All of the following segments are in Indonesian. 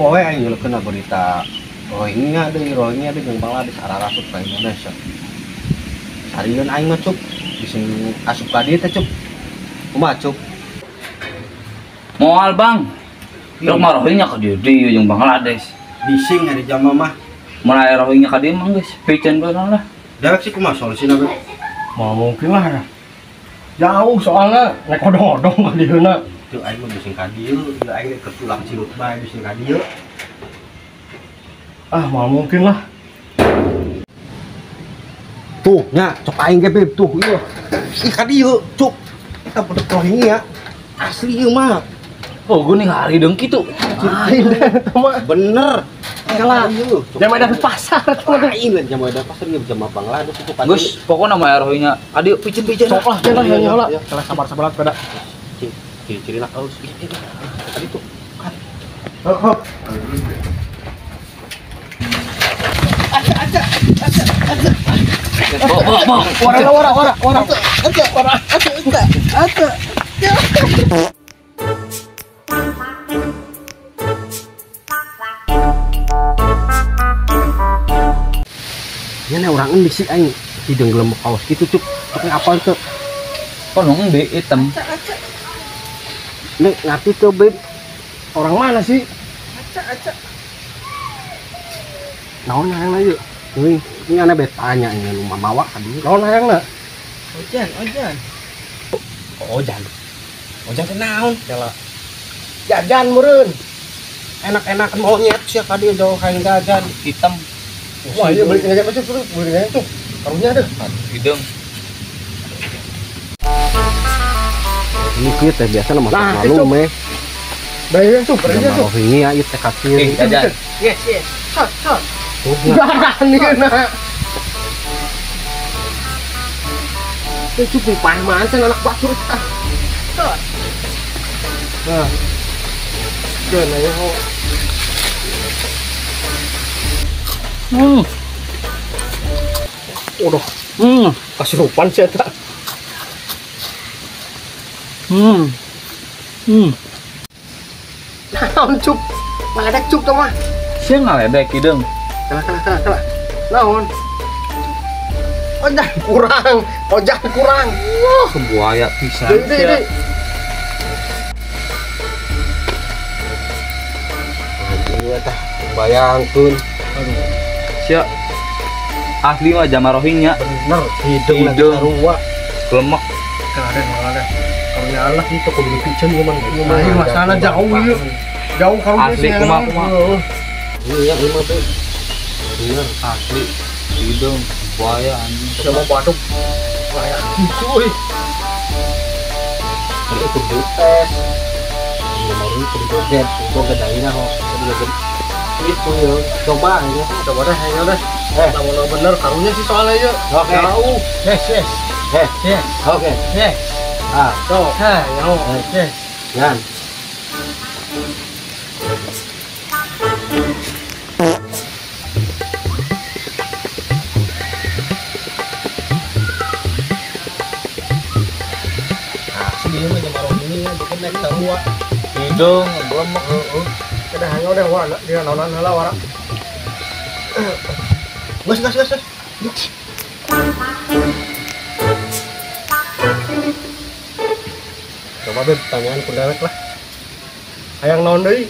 poe aing kena berita Rohingya deh yang Bangladesh arah asup ke Indonesia. Sarian aing mah cuk, bising asup ka dieu teh cuk. Kumaha cuk? Moal bang, rok mah Rohingya ka dieu jeung Bangladesh. Bising hari jam mah. Mulai Rohingya ka dieu mah geus pikeun beunang lah. Dewek sih kumaha solusina be? Mau mungkin lah. Jauh soalnya naik odong-odong ka dieuna. Tuh aing mah bising ka dieu, aing ke tulang cilut bae bising ka dieu. Ah, mau mungkin lah. Tuh, nya, cok aing ge beb tuh ieu. Ih ka dieu, cuk. Kita produk Rohingya. Asli ieu mah. Oh, geuning hari deung kitu. Lain mah. Bener. Kalah. Jam ada di pasar tuh. Lain jam ada pasar ieu jam Bangladesh itu kan. Geus, pokona mah Rohingya. Adi picen-picen. Sok lah, jalan ya lah. Kalau sabar-sabar pada. Ciri nak aus. Tadi tuh. Hop. Wara. Nya orang ini sih aing hidung gelembek kaos gitu cuk. Pakai apa itu? Kono ende hitam. Nek ngerti tuh beb. Orang mana sih? Naon yang lagi? Ini ana betanya ini rumah mawa kan. Naon hayangna? Ojan kenaon? Jala. Jajan meureun. Enak-enakan monyet siapa dia jauh kain jajan. Hitam. Wah, iya beli jajan macam tuh, beli jajan tuh. Karunya deh. Hidung. Ini kita biasa nama malu meh. Bayar tuh, bayar tuh. Rohingya ieu teh kacil. Jajan. Yes. Hot. Garani na. Itu pipahe manten anak batu tah. Nah. Jangan aja ho. Udah. Kasurupan sih eta. Naon cuk? Maledek cuk tuh mah. Sia ngaledek hidung. Kalah. Naon? Ojang kurang. Wah, buaya pisan. Deui. Ieu tah bayangkeun. Sia asli mah jama Rohingya. Bener, hidung Hidung. Lemak. Kalah. Karunya Allah itu kudu dipicen ieu mah. Ieu masalah jauh ieu. Jauh karunya Asli kumaha. Iya mah teh. Bener asli hidung buaya anjing. Sama batuk. Kayak gitu euy. Ini kudu tes. Ini baru kudu joget, daina ho. Itu ya, coba aja. Coba deh, ayo deh. Namun bener karunya sih soalnya ieu. Oke. Jauh. Yes. Oke. Yes. Tuh. Jauh. Yes. Yan. Dia mah jam ini ya, bikin naik sarua. Hidung lemak. Kada hanya udah wala dia naonan heula wara. Gas. Coba beb tanyaan ku dewek lah. Hayang naon deui?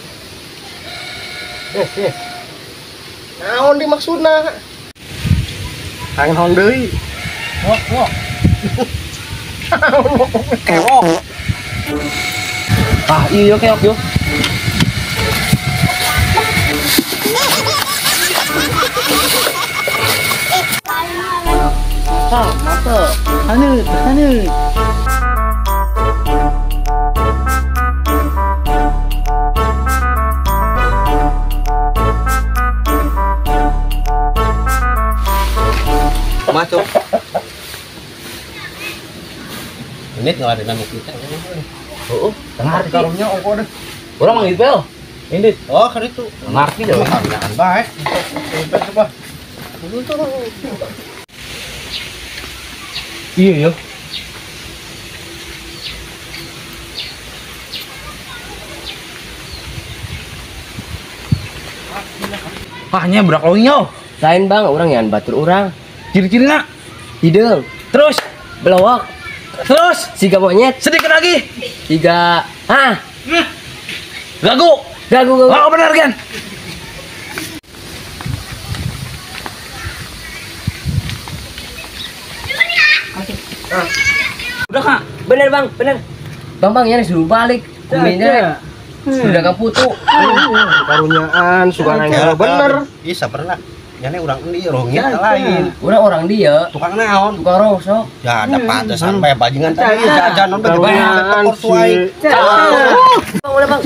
Yes. Naon dimaksudna? Hayang naon deui? Wok. Keok. Ah, iya keok yo. Mata. Anu. Masuk. Ini nggak ada nama kita. Ngerti Karunya ongko deh. Orang manggil pel. Ini. Oh, kan itu. Ngerti dah. Kan baik. Coba. Iya ya. Hanya berak loinyo. Lain bang, orang yang batur orang. Ciri-cirinya. Hidung, Terus, belawak, terus siga monyet, sedikit lagi. tiga, Gagu. gagu. Oh, benar kan? Udah kak. Bener bang, bener. Bang ya suruh balik. Kuminya sudah kaputu. Karunyaan suka nanya bener. Bisa pernah. Jane urang endi rongnya lain. Orang dia, Tukang naon? tukang rosok. Ya dapat sampai bajingan tadi jajan non bagaimana Karunyaan portuai. sih. Bang, boleh bang.